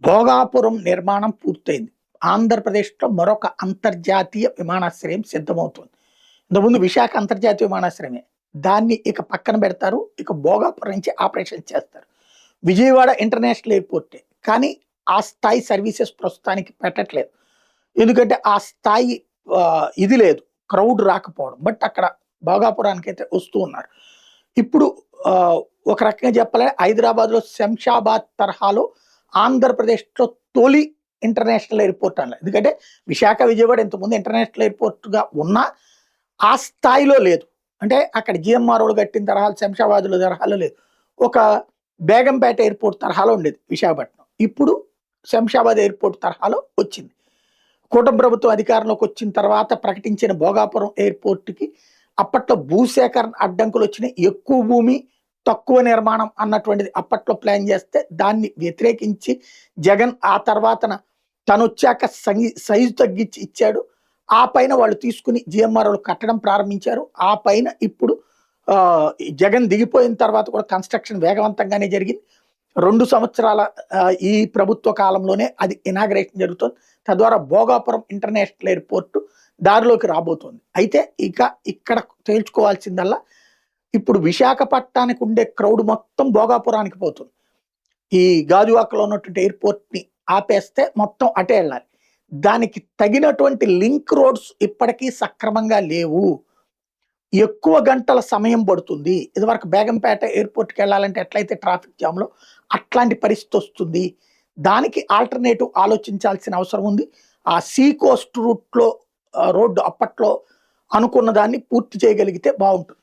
భోగాపురం నిర్మాణం పూర్తయింది. ఆంధ్రప్రదేశ్‌లో మరొక అంతర్జాతీయ విమానాశ్రయం సిద్ధమవుతుంది. ఇంతకుముందు విశాఖ అంతర్జాతీయ విమానాశ్రయమే. దాన్ని ఇక పక్కన పెడతారు. ఇక భోగాపురం నుంచి ఆపరేషన్ చేస్తారు. విజయవాడ ఇంటర్నేషనల్ ఎయిర్‌పోర్టే. కానీ ఆ స్థాయి సర్వీసెస్ ప్రస్తుతానికి పెట్టట్లేదు. ఎందుకంటే ఆ స్థాయి ఇది లేదు. క్రౌడ్ రాకపోవడం. బట్ అక్కడ భోగాపురానికైతే వస్తూ ఉన్నారు. ఇప్పుడు ఒక రకంగా చెప్పాలంటే హైదరాబాద్‌లో శంషాబాద్ తరహాలో ఆంధ్రప్రదేశ్‌లో తొలి ఇంటర్నేషనల్ ఎయిర్‌పోర్ట్ అనాలి. ఎందుకంటే విశాఖ, విజయవాడ ఇంతకుముందు ఇంటర్నేషనల్ ఎయిర్‌పోర్ట్‌గా ఉన్నా ఆ స్థాయిలో లేదు. అంటే అక్కడ జీఎంఆర్ఓలు కట్టిన తరహాలో శంషాబాద్‌లో తరహాలో లేదు. ఒక బేగంపేట ఎయిర్‌పోర్ట్ తరహాలో ఉండేది విశాఖపట్నం. ఇప్పుడు శంషాబాద్ ఎయిర్‌పోర్ట్ తరహాలో వచ్చింది. కూటమి ప్రభుత్వం అధికారంలోకి వచ్చిన తర్వాత ప్రకటించిన భోగాపురం ఎయిర్‌పోర్ట్‌కి అప్పట్లో భూసేకరణ అడ్డంకులు వచ్చినాయి. ఎక్కువ భూమి, తక్కువ నిర్మాణం అన్నటువంటిది అప్పట్లో ప్లాన్ చేస్తే దాన్ని వ్యతిరేకించి జగన్ ఆ తర్వాతన తనొచ్చాక సైజు తగ్గించి ఇచ్చాడు. ఆ పైన వాళ్ళు తీసుకుని జీఎంఆర్ఓలు కట్టడం ప్రారంభించారు. ఆ పైన ఇప్పుడు జగన్ దిగిపోయిన తర్వాత కూడా కన్‌స్ట్రక్షన్ వేగవంతంగానే జరిగింది. 2 సంవత్సరాల ఈ ప్రభుత్వ కాలంలోనే అది ఇనాగరేషన్ జరుగుతోంది. తద్వారా భోగాపురం ఇంటర్నేషనల్ ఎయిర్‌పోర్ట్ దారిలోకి రాబోతోంది. అయితే ఇక ఇక్కడ తేల్చుకోవాల్సిందల్లా ఇప్పుడు విశాఖపట్నానికి ఉండే క్రౌడ్ మొత్తం భోగాపురానికి పోతుంది. ఈ గాజువాకలో ఉన్నటువంటి ఎయిర్‌పోర్ట్‌ని ఆపేస్తే మొత్తం అటే ఎళ్ళాలి. దానికి తగినటువంటి లింక్ రోడ్స్ ఇప్పటికీ సక్రమంగా లేవు. ఎక్కువ గంటల సమయం పడుతుంది. ఇదివరకు బేగంపేట ఎయిర్‌పోర్ట్‌కెళ్ళాలంటే ఎట్లయితే ట్రాఫిక్ జామ్‌లో అట్లాంటి పరిస్థితొస్తుంది. దానికి ఆల్టర్‌నేటివ్ ఆలోచించాల్సిన అవసరం ఉంది. ఆ సీ కోస్ట్ రూట్‌లో రోడ్డు అప్పట్లో అనుకున్న దాన్ని పూర్తి చేయగలిగితే బావుంటుంది.